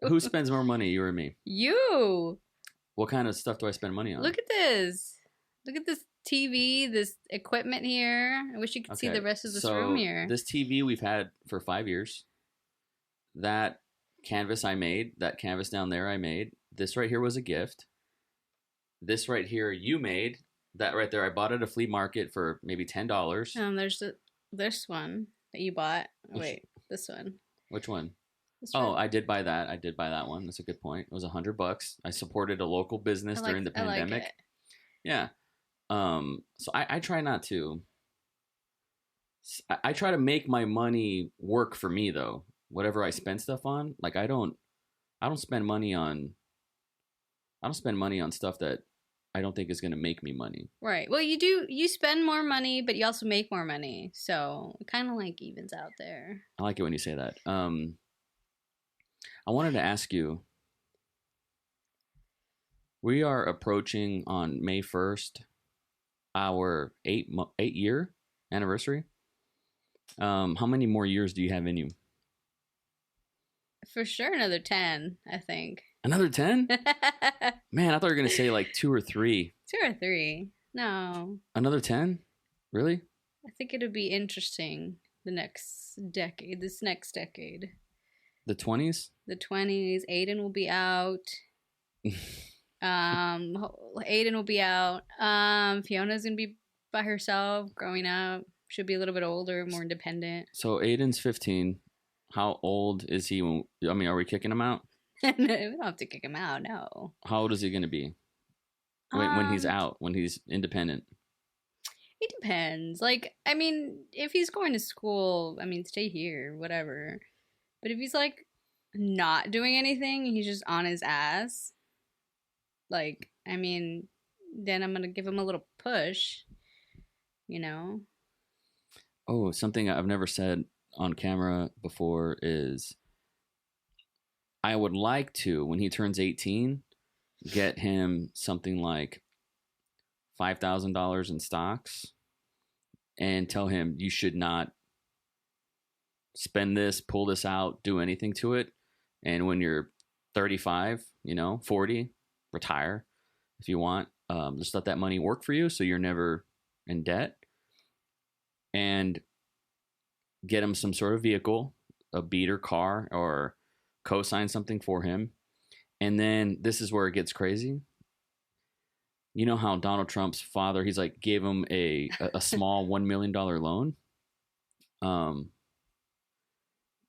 Who spends more money, you or me? You. What kind of stuff do I spend money on? Look at this. Look at this TV, this equipment here. I wish you could see the rest of this room here. This TV we've had for 5 years. That canvas I made, that canvas down there I made. This right here was a gift. This right here you made. That right there I bought at a flea market for maybe $10. There's this one that you bought. Wait, this one. Which one? This one. I did buy that. I did buy that one. That's a good point. It was $100. I supported a local business during the pandemic. I like it. Yeah. So I try not to. I try to make my money work for me though. Whatever I spend stuff on, like I don't spend money on stuff that I don't think is going to make me money. Right. Well, you spend more money, but you also make more money. So it kind of like evens out there. I like it when you say that. I wanted to ask you, we are approaching on May 1st our 8-year anniversary. How many more years do you have in you? For sure another 10, I think. Another 10? Man, I thought you were going to say like 2 or 3. 2 or 3. No. Another 10? Really? I think it'll be interesting this next decade. The 20s? The 20s. Aiden will be out. Aiden will be out. Fiona's going to be by herself growing up. She'll be a little bit older, more independent. So Aiden's 15. How old is he? Are we kicking him out? We don't have to kick him out, no. How old is he going to be when he's out, when he's independent? It depends. Like, if he's going to school, stay here, whatever. But if he's, like, not doing anything, he's just on his ass, like, then I'm going to give him a little push, you know? Oh, something I've never said on camera before is I would like to, when he turns 18, get him something like $5,000 in stocks and tell him you should not spend this, pull this out, do anything to it. And when you're 35, 40, retire if you want. Just let that money work for you so you're never in debt. And get him some sort of vehicle, a beater car, or co-sign something for him. And then this is where it gets crazy. You know how Donald Trump's father, he's like, gave him a small $1 million loan?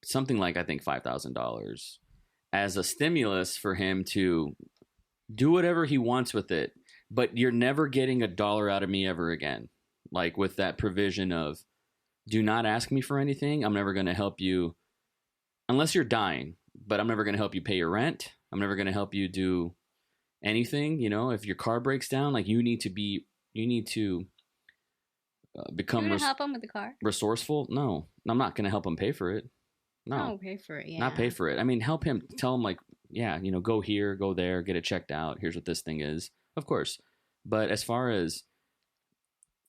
Something like, I think, $5,000 as a stimulus for him to do whatever he wants with it. But you're never getting a dollar out of me ever again. Like with that provision of, do not ask me for anything. I'm never going to help you unless you're dying, but I'm never going to help you pay your rent. I'm never going to help you do anything. If your car breaks down, like you need to become. You're going to help him with the car? Resourceful? No, I'm not going to help him pay for it. No, pay for it. Yeah, not pay for it. Help him. Tell him like, yeah, go here, go there, get it checked out. Here's what this thing is, of course. But as far as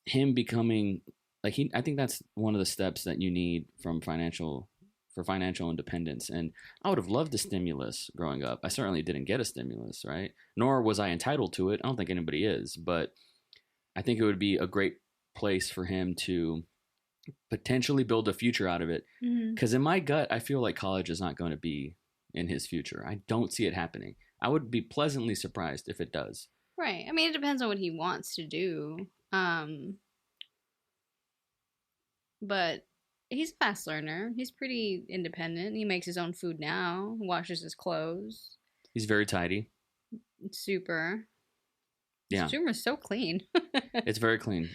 him becoming like I think that's one of the steps that you need for financial independence. And I would have loved a stimulus growing up. I certainly didn't get a stimulus, right? Nor was I entitled to it. I don't think anybody is, but I think it would be a great place for him to potentially build a future out of it. Because in my gut, I feel like college is not going to be in his future. I don't see it happening. I would be pleasantly surprised if it does. Right. It depends on what he wants to do. But he's a fast learner. He's pretty independent. He makes his own food now, washes his clothes. He's very tidy. Super. Yeah. His room is so clean. It's very clean.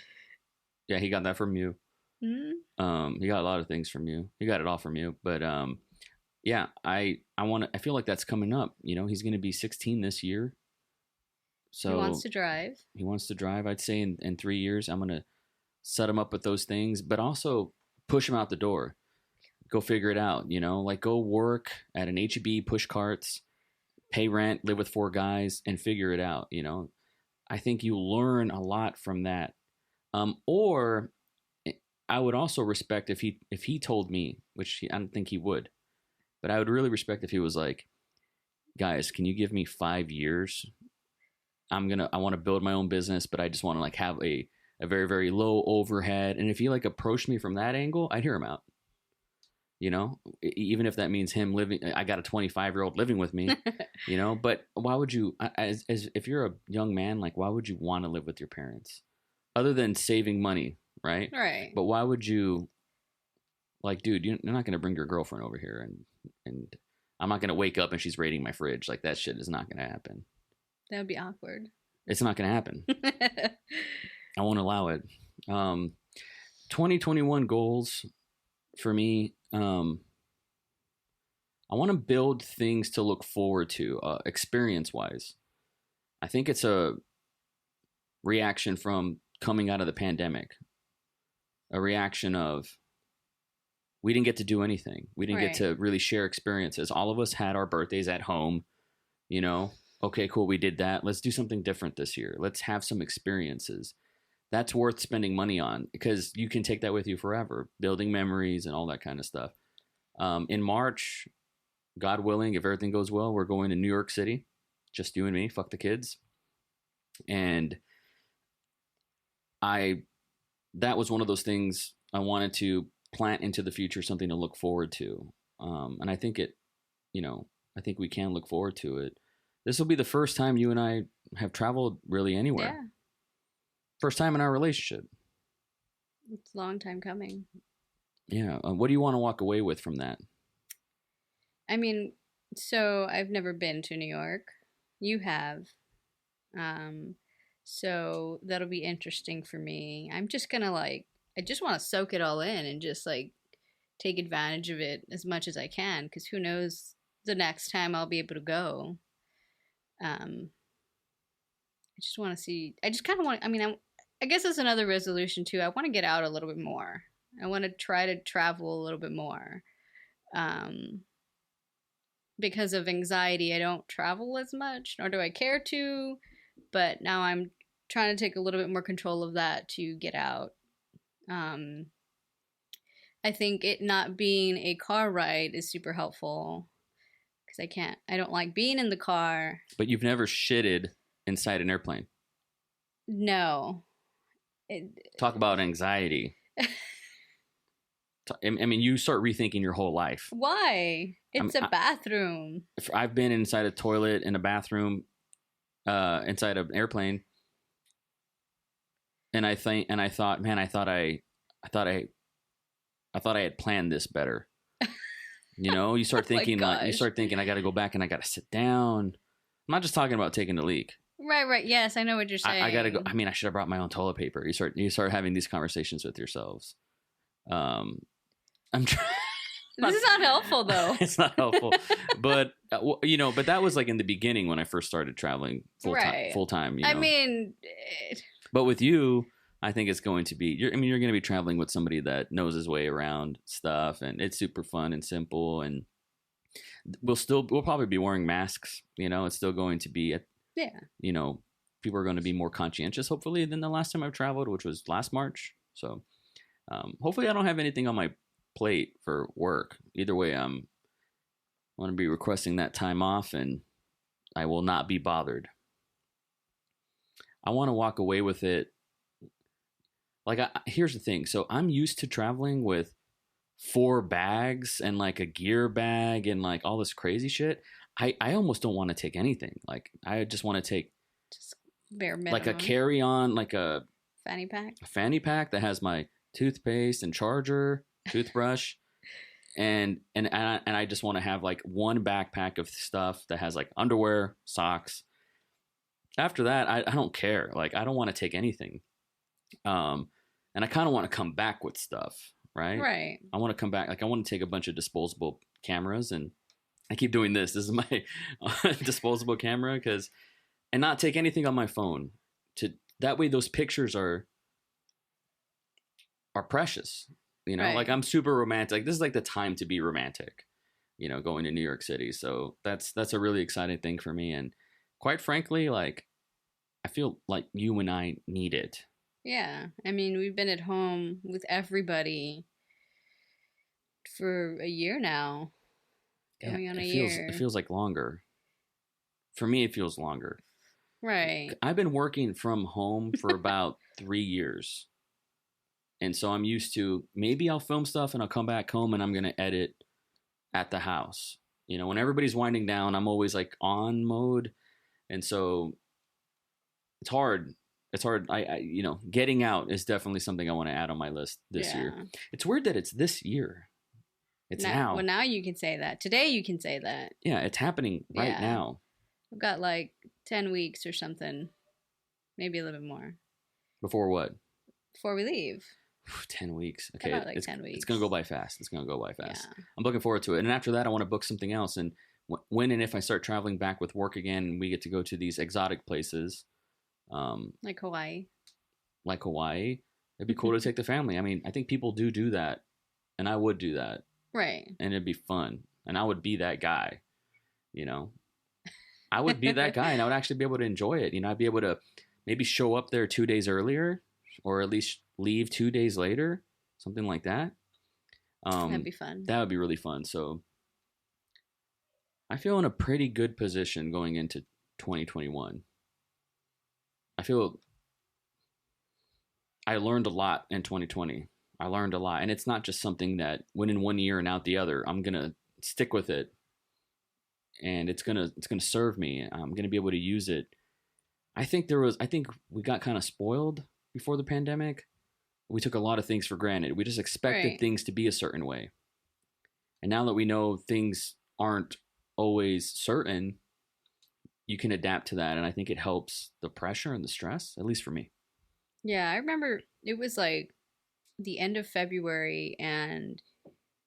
Yeah, he got that from you. Mm-hmm. He got a lot of things from you. He got it all from you. But yeah, I feel like that's coming up. He's going to be 16 this year. So he wants to drive. I'd say in 3 years, I'm going to set him up with those things, but also push him out the door. Go figure it out, like go work at an H-E-B, push carts, pay rent, live with 4 guys, and figure it out, I think you learn a lot from that. Or I would also respect if he told me, which I don't think he would, but I would really respect if he was like, guys, can you give me 5 years? I want to build my own business, but I just want to like have a very, very low overhead. And if he like approached me from that angle, I'd hear him out. You know, even if that means him living, I got a 25-year-old living with me, you know, but why would you, as if you're a young man, like, why would you want to live with your parents other than saving money? Right. Right. But why would you, like, dude, you're not going to bring your girlfriend over here and I'm not going to wake up and she's raiding my fridge. Like, that shit is not going to happen. That would be awkward. It's not going to happen. I won't allow it. 2021 goals for me. I want to build things to look forward to, experience-wise. I think it's a reaction from coming out of the pandemic. A reaction of, we didn't get to do anything. We didn't get to really share experiences. All of us had our birthdays at home, you know. Okay, cool, we did that. Let's do something different this year. Let's have some experiences. That's worth spending money on because you can take that with you forever, building memories and all that kind of stuff. In March, God willing, if everything goes well, we're going to New York City, just you and me, fuck the kids. And that was one of those things I wanted to plant into the future, something to look forward to. And I think I think we can look forward to it. This will be the first time you and I have traveled really anywhere. Yeah. First time in our relationship. It's a long time coming. Yeah. What do you want to walk away with from that? I mean, so I've never been to New York. You have. So that'll be interesting for me. I'm just gonna I just want to soak it all in and just like take advantage of it as much as I can, because who knows the next time I'll be able to go. I just want to see. I just kind of want. I mean, I guess that's another resolution too. I want to get out a little bit more. I want to try to travel a little bit more. Because of anxiety, I don't travel as much, nor do I care to. But now I'm trying to take a little bit more control of that to get out. I think it not being a car ride is super helpful because I don't like being in the car. But you've never shitted inside an airplane. No. Talk about anxiety. I mean, you start rethinking your whole life. Why? It's a bathroom. I've been inside a toilet in a bathroom, inside an airplane, and I thought, man, I thought I had planned this better. You know, you start thinking I got to go back and I got to sit down. I'm not just talking about taking a leak. Right. Yes, I know what you're saying. I got to go. I mean, I should have brought my own toilet paper. You start having these conversations with yourselves. I'm trying. This is not helpful, though. It's not helpful, but but that was like in the beginning when I first started traveling full time. I mean, but with you, I think it's going to be. You're going to be traveling with somebody that knows his way around stuff, and it's super fun and simple. And we'll probably be wearing masks. You know, it's still going to be people are going to be more conscientious, hopefully, than the last time I've traveled, which was last March. So, hopefully, I don't have anything on my plate for work. Either way, I want to be requesting that time off, and I will not be bothered. I want to walk away with it. Like, here's the thing. So I'm used to traveling with 4 bags and like a gear bag and like all this crazy shit. I almost don't want to take anything. Like, I just want to take just bare minimum. Like a carry-on, like a fanny pack that has my toothpaste and charger, toothbrush, and I just want to have like one backpack of stuff that has like underwear, socks. After that, I don't care. Like, I don't want to take anything. And I kind of want to come back with stuff, right? Right. I want to come back. Like, I want to take a bunch of disposable cameras, and I keep doing this. This is my disposable camera and not take anything on my phone. That way, those pictures are precious. You know, like, I'm super romantic. This is like the time to be romantic, going to New York City. So that's a really exciting thing for me. And quite frankly, like, I feel like you and I need it. Yeah. I mean, we've been at home with everybody for a year now. Going on a year. It feels like longer. For me, it feels longer. Right. I've been working from home for about 3 years. And so I'm used to, maybe I'll film stuff and I'll come back home and I'm going to edit at the house. You know, when everybody's winding down, I'm always like on mode. And so it's hard. It's hard. You know, getting out is definitely something I want to add on my list this year. It's weird that it's this year. It's now. Well, now you can say that. Today you can say that. Yeah, it's happening right now. I've got like 10 weeks or something. Maybe a little bit more. Before what? Before we leave. 10 weeks. Okay. About like 10 weeks. It's going to go by fast. It's going to go by fast. Yeah. I'm looking forward to it. And after that, I want to book something else. And when and if I start traveling back with work again, and we get to go to these exotic places. Like Hawaii. It'd be cool to take the family. I mean, I think people do that. And I would do that. Right. And it'd be fun. And I would be that guy, you know. I would be that guy and I would actually be able to enjoy it. You know, I'd be able to maybe show up there 2 days earlier or at least leave 2 days later, something like that. That'd be fun. That would be really fun. So I feel in a pretty good position going into 2021. I feel I learned a lot in 2020. I learned a lot. And it's not just something that went in one year and out the other. I'm going to stick with it. And it's gonna serve me. I'm gonna be able to use it. I think we got kind of spoiled before the pandemic. We took a lot of things for granted. We just expected things to be a certain way. And now that we know things aren't always certain, you can adapt to that. And I think it helps the pressure and the stress, at least for me. Yeah, I remember it was like the end of February and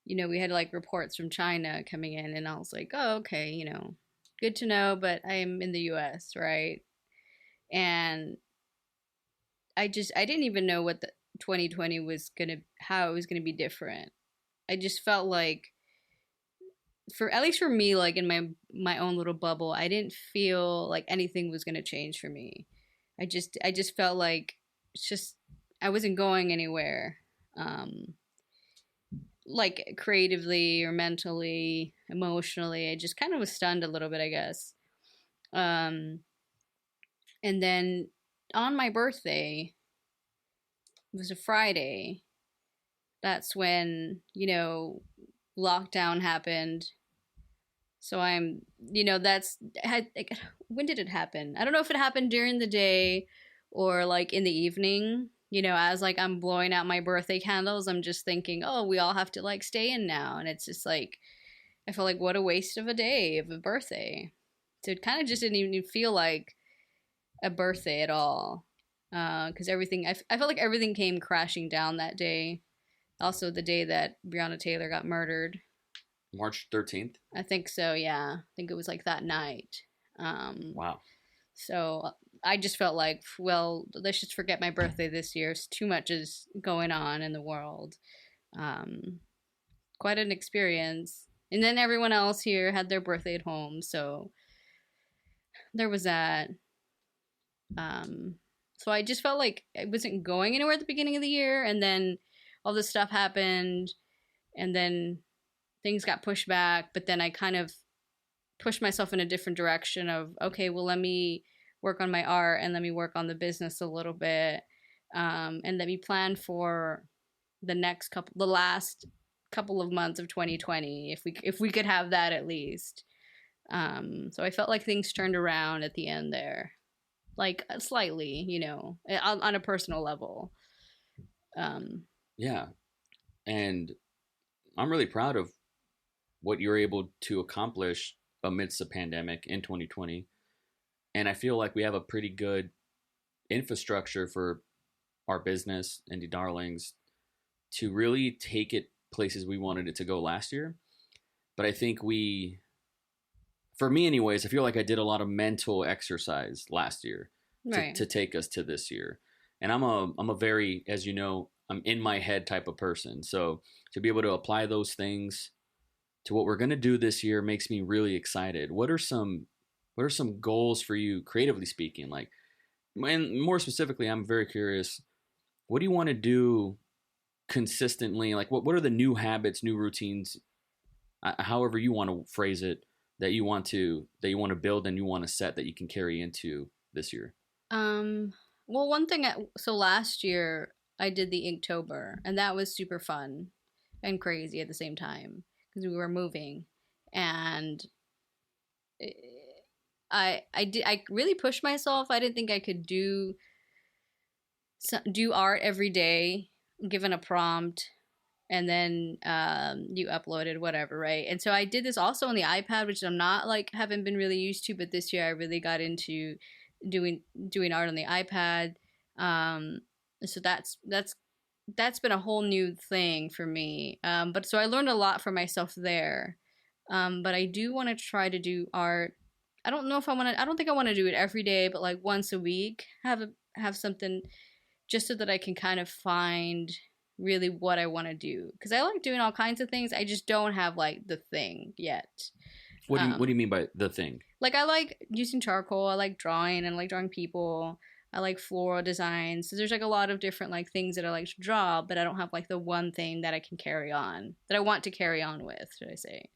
you know, we had like reports from China coming in and I was like, oh, okay, you know, good to know, but I am in the US, right? And I didn't even know what the 2020 how it was going to be different. I just felt like at least for me, like in my own little bubble, I didn't feel like anything was going to change for me. I just felt like I wasn't going anywhere. Like creatively or mentally, emotionally, I just kind of was stunned a little bit, I guess. And then on my birthday, it was a Friday. That's when, you know, lockdown happened. So when did it happen? I don't know if it happened during the day or like in the evening. You know, as like I'm blowing out my birthday candles, I'm just thinking, oh, we all have to like stay in now. And it's just like, I feel like what a waste of a day of a birthday. So it kind of just didn't even feel like a birthday at all. Because I felt like everything came crashing down that day. Also the day that Breonna Taylor got murdered. March 13th? I think so, yeah. I think it was like that night. Wow. So I just felt like, well, let's just forget my birthday this year. Too much is going on in the world. Quite an experience. And then everyone else here had their birthday at home. So there was that. So I just felt like I wasn't going anywhere at the beginning of the year. And then all this stuff happened. And then things got pushed back. But then I kind of pushed myself in a different direction of, okay, well, let me work on my art and let me work on the business a little bit. And let me plan for the last couple of months of 2020, if we could have that at least. So I felt like things turned around at the end there, like slightly, you know, on a personal level. Yeah. And I'm really proud of what you're able to accomplish amidst the pandemic in 2020. And I feel like we have a pretty good infrastructure for our business, Indie Darlings, to really take it places we wanted it to go last year. But I think for me anyways, I feel like I did a lot of mental exercise last year to take us to this year. And I'm a very, as you know, I'm in my head type of person. So to be able to apply those things to what we're going to do this year makes me really excited. What are some goals for you, creatively speaking? Like, and more specifically, I'm very curious, what do you want to do consistently? Like, what are the new habits, new routines, however you want to phrase it, that you want to build and you want to set that you can carry into this year? Well, one thing. So last year I did the Inktober, and that was super fun and crazy at the same time because we were moving, and I really pushed myself. I didn't think I could do art every day, given a prompt, and then you uploaded whatever, right? And so I did this also on the iPad, which I'm not like haven't been really used to, but this year I really got into doing art on the iPad. So that's been a whole new thing for me. But so I learned a lot for myself there. But I do want to try to do art. I don't know if I want to. I don't think I want to do it every day, but like once a week, have something just so that I can kind of find really what I want to do. Because I like doing all kinds of things. I just don't have like the thing yet. What do you mean by the thing? Like I like using charcoal. I like drawing and I like drawing people. I like floral designs. So there's like a lot of different like things that I like to draw, but I don't have like the one thing that I can carry on, that I want to carry on with, should I say.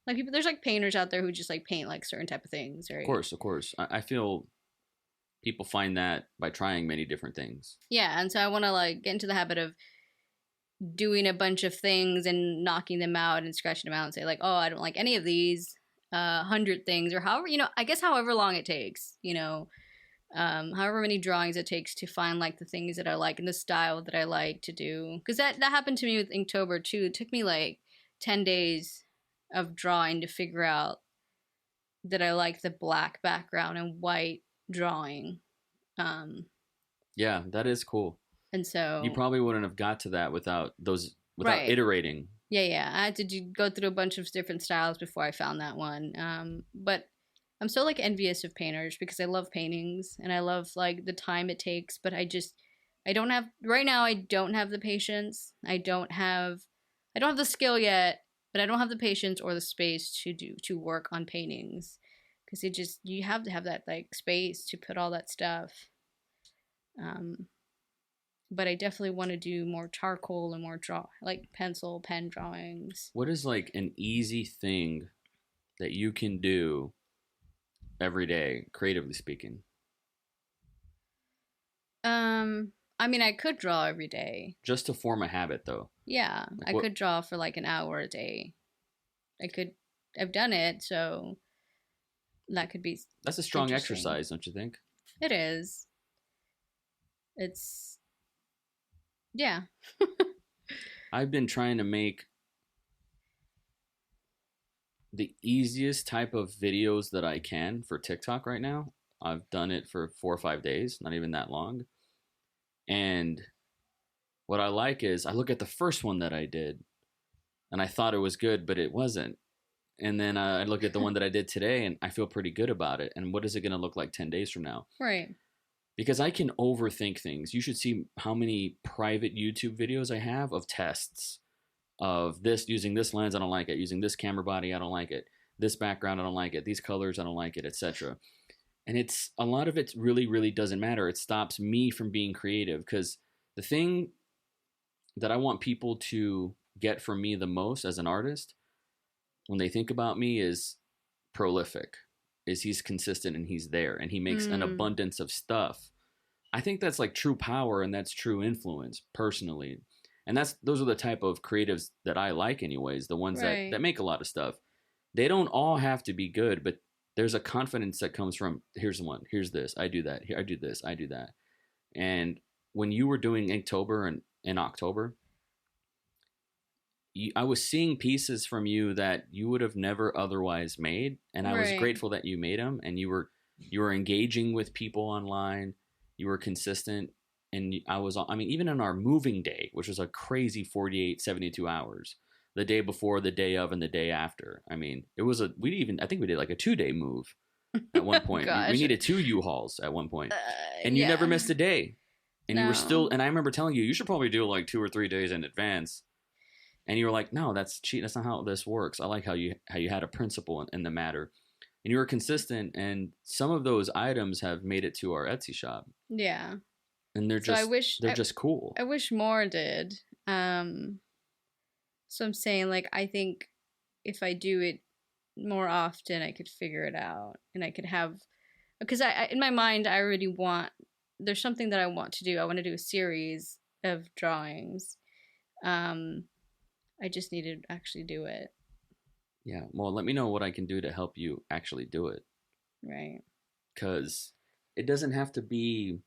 Like people, there's like painters out there who just like paint like certain type of things, right? Of course. I feel people find that by trying many different things. Yeah, and so I want to like get into the habit of doing a bunch of things and knocking them out and scratching them out and say like, oh, I don't like any of these 100 things, or however, I guess however long it takes, however many drawings it takes to find like the things that I like and the style that I like to do. Because that happened to me with Inktober too. It took me like 10 days of drawing to figure out that I like the black background and white drawing. Yeah, that is cool. And so you probably wouldn't have got to that without right. iterating. Yeah. I had to go through a bunch of different styles before I found that one. But I'm so like envious of painters because I love paintings and I love like the time it takes. But I don't have right now. I don't have the patience. I don't have the skill yet, but I don't have the patience or the space to work on paintings because you have to have that like space to put all that stuff. But I definitely want to do more charcoal and more like pencil, pen drawings. What is like an easy thing that you can do every day, creatively speaking? I mean, I could draw every day. Just to form a habit, though. Yeah, I could draw for like an hour a day. I've done it, so that could be. That's a strong exercise, don't you think? It is. It's. Yeah. I've been trying to make the easiest type of videos that I can for TikTok right now. I've done it for 4 or 5 days, not even that long. And what I like is I look at the first one that I did and I thought it was good, but it wasn't. And then I look at the one that I did today and I feel pretty good about it. And what is it going to look like 10 days from now? Right. Because I can overthink things. You should see how many private YouTube videos I have of tests of this, using this lens, I don't like it. Using this camera body, I don't like it. This background, I don't like it. These colors, I don't like it, etc. And it's a lot of it really, really doesn't matter. It stops me from being creative because the thing that I want people to get from me the most as an artist when they think about me is prolific. Is he's consistent and he's there and he makes an abundance of stuff. I think that's like true power and that's true influence personally. And those are the type of creatives that I like anyways, the ones that make a lot of stuff. They don't all have to be good, but there's a confidence that comes from here's the one, here's this, I do that, here I do this, I do that. And when you were doing Inktober and in October, I was seeing pieces from you that you would have never otherwise made, and I was grateful that you made them. And you were engaging with people online, you were consistent, and I mean, even on our moving day, which was a crazy 48, 72 hours, the day before, the day of, and the day after. I mean, it was I think we did like a 2-day move at one point. we needed 2 U-Hauls at one point, and you never missed a day, and you were still. And I remember telling you should probably do like 2 or 3 days in advance. And you were like, no, that's cheap. That's not how this works. I like how you had a principle in the matter. And you were consistent. And some of those items have made it to our Etsy shop. Yeah. And they're just cool. I wish more did. So I'm saying, like, I think if I do it more often, I could figure it out, and I could have, because I in my mind I already want, there's something that I want to do. I want to do a series of drawings. Um, I just need to actually do it. Yeah. Well, let me know what I can do to help you actually do it. Right. Because it doesn't have to be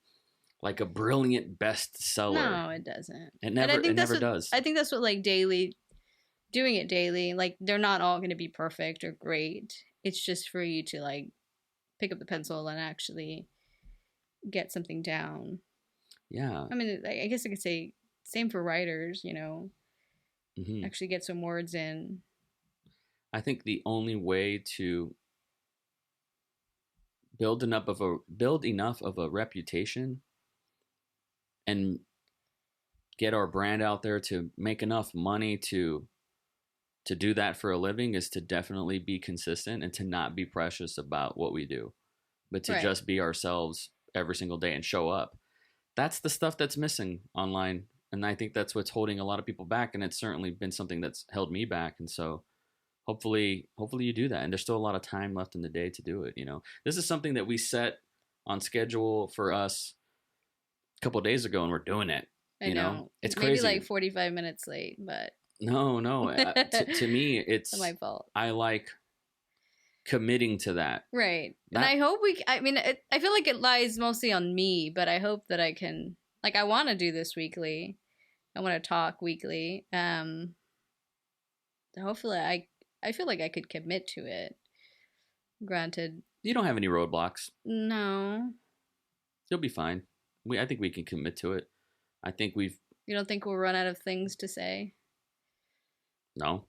like a brilliant bestseller. No, it doesn't. It never does. I think that's what like doing it daily, like they're not all going to be perfect or great. It's just for you to like pick up the pencil and actually get something down. Yeah. I mean, I guess I could say same for writers, you know, Mm-hmm. actually get some words in. I think the only way to build enough of a reputation and get our brand out there to make enough money to do that for a living is to definitely be consistent and to not be precious about what we do, but to just be ourselves every single day and show up. That's the stuff that's missing online. And I think that's what's holding a lot of people back. And it's certainly been something that's held me back. And so hopefully you do that. And there's still a lot of time left in the day to do it. You know, this is something that we set on schedule for us a couple of days ago, and we're doing it. I know. It's maybe crazy. Like 45 minutes late, but no. To me, it's my fault. I like committing to that. Right. And I hope I mean, I feel like it lies mostly on me, but I hope that I can, like, I want to do this weekly. I want to talk weekly. Hopefully I feel like I could commit to it. Granted, you don't have any roadblocks. No. You'll be fine. I think we can commit to it. I think You don't think we'll run out of things to say? No.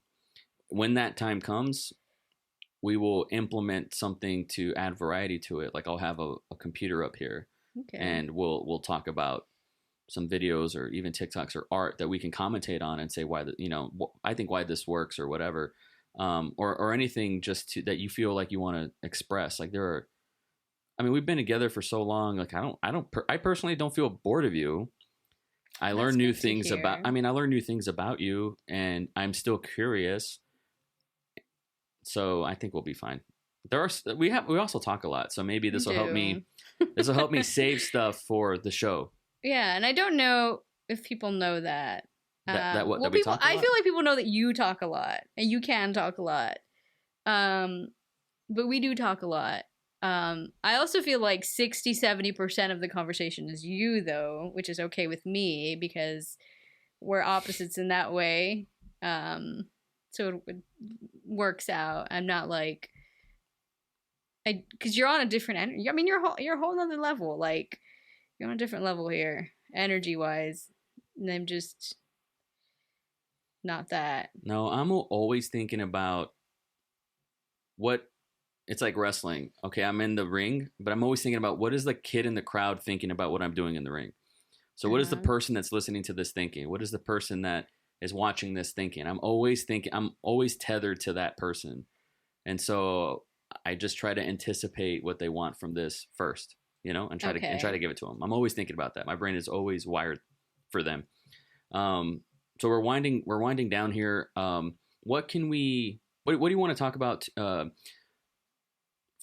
When that time comes, we will implement something to add variety to it. Like I'll have a computer up here, okay, and we'll talk about some videos or even TikToks or art that we can commentate on and say why I think why this works or whatever, or anything just that you feel like you want to express. Like we've been together for so long. Like I personally don't feel bored of you. I learn new things I learn new things about you, and I'm still curious. So I think we'll be fine. We also talk a lot, so maybe this will help me. This will help me save stuff for the show. Yeah, and I don't know if people know that. I feel like people know that you talk a lot, and you can talk a lot. But we do talk a lot. I also feel like 60-70% of the conversation is you, though, which is okay with me because we're opposites in that way. So it works out. I'm not like, because you're on a different energy. I mean, you're a whole other level. Like, you're on a different level here, energy wise. And I'm just not that. No, I'm always thinking about what. It's like wrestling. Okay, I'm in the ring, but I'm always thinking about what is the kid in the crowd thinking about what I'm doing in the ring. So what is the person that's listening to this thinking? What is the person that is watching this thinking? I'm always tethered to that person. And so I just try to anticipate what they want from this first, and try to give it to them. I'm always thinking about that. My brain is always wired for them. So we're winding down here. What do you want to talk about,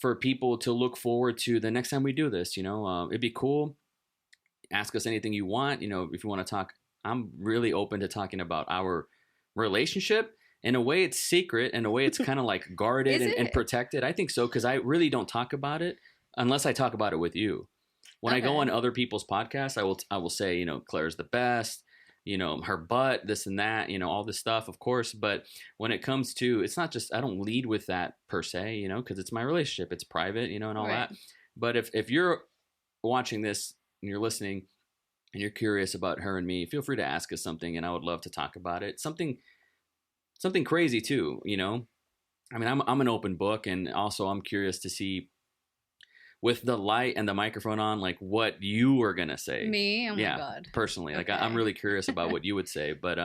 for people to look forward to the next time we do this? It'd be cool. Ask us anything you want. If you want to talk, I'm really open to talking about our relationship. In a way, it's secret. In a way, it's kind of like guarded and protected. I think so, because I really don't talk about it unless I talk about it with you. When I go on other people's podcasts, I will say, Claire's the best. Her butt, this and that, all this stuff, of course. But when it comes to, it's not just, I don't lead with that per se, because it's my relationship. It's private, and all that. But if you're watching this and you're listening and you're curious about her and me, feel free to ask us something, and I would love to talk about it. Something crazy too, I mean, I'm an open book, and also I'm curious to see, with the light and the microphone on, like what you were gonna say. Me? Oh my God. Personally, like I'm really curious about what you would say. But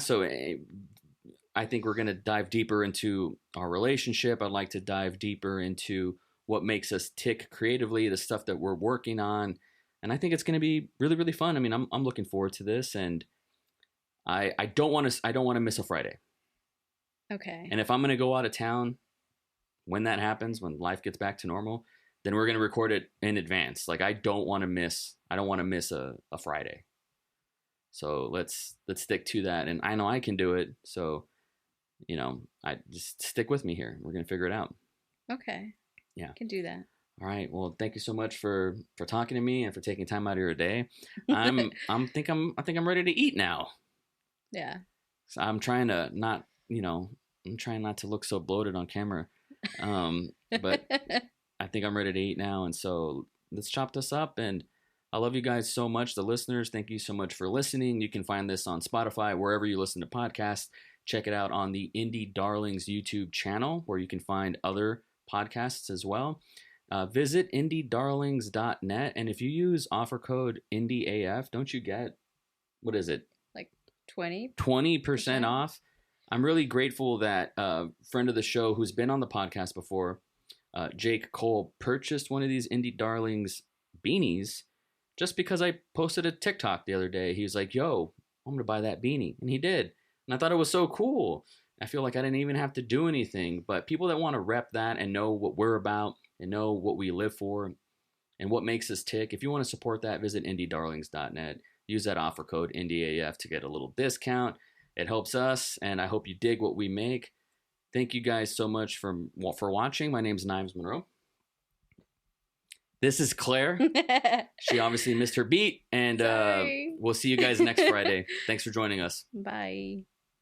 so I think we're gonna dive deeper into our relationship. I'd like to dive deeper into what makes us tick creatively, the stuff that we're working on, and I think it's gonna be really, really fun. I mean, I'm looking forward to this, and I don't want to miss a Friday. Okay. And if I'm going to go out of town when that happens, when life gets back to normal, then we're going to record it in advance. Like I don't want to miss a Friday. So let's stick to that. And I know I can do it. So, I just stick with me here. We're going to figure it out. Okay. Yeah. Can do that. All right. Well, thank you so much for talking to me and for taking time out of your day. I think I'm ready to eat now. Yeah. So I'm trying to not, I'm trying not to look so bloated on camera. But I think I'm ready to eat now. And so let's chop this up. And I love you guys so much. The listeners, thank you so much for listening. You can find this on Spotify, wherever you listen to podcasts. Check it out on the Indie Darlings YouTube channel, where you can find other podcasts as well. Visit indiedarlings.net. And if you use offer code IndieAF, don't you get, what is it? Like 20%? 20% off. I'm really grateful that a friend of the show who's been on the podcast before, Jake Cole, purchased one of these Indie Darlings beanies just because I posted a TikTok the other day. He was like, yo, I'm going to buy that beanie. And he did. And I thought it was so cool. I feel like I didn't even have to do anything. But people that want to rep that and know what we're about and know what we live for and what makes us tick, if you want to support that, visit indiedarlings.net. Use that offer code IndieAF to get a little discount. It helps us, and I hope you dig what we make. Thank you guys so much for watching. My name's Nimes Monroe. This is Claire. She obviously missed her beat, and we'll see you guys next Friday. Thanks for joining us. Bye.